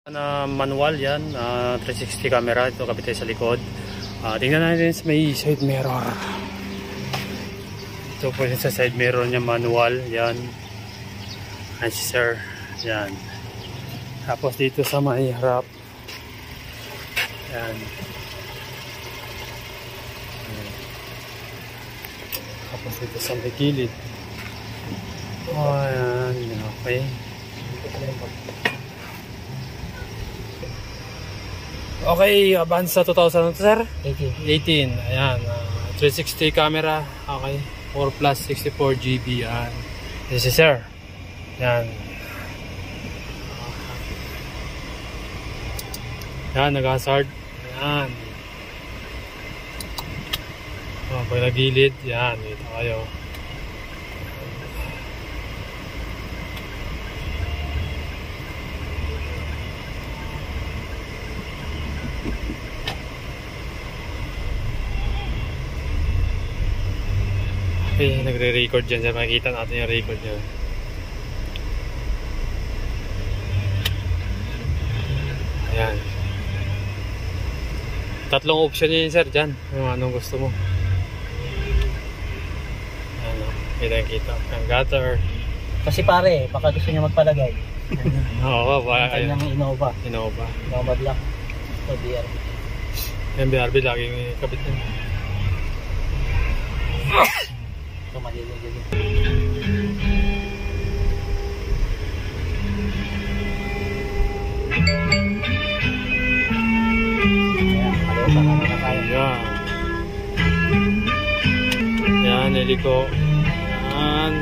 Na manual yan, 360 camera. Ito kapit tayo sa likod. Tingnan natin may side mirror. Ito po sa side mirror niya, manual yan. Ayan si sir, yan. Tapos dito sa may harap, yan. Tapos dito sa may gilid, yan, okay. Okay, advance sa 2000 sir? 18. Ayan, 360 camera. Okay, 4 plus 64 GB. Yan. This is sir. Yan. Yan, nag-hazard. Yan. Pag nagilid, yan. Dito kayo. Okay, nagre-record dyan sir. Makikita natin yung record nyo. Ayan. Tatlong option yun sir dyan. Anong gusto mo. Ayan, kita-kita. Ang gutter. Kasi pare, baka gusto niya magpalagay. Oo, ba? Kanyang Innova. Innova. Innova Black. O BRB. Yung BRB laging kapit yun. Ito magiging gilid. Ayan, na tayo. Ayan. Ayan, heliko. Ayan.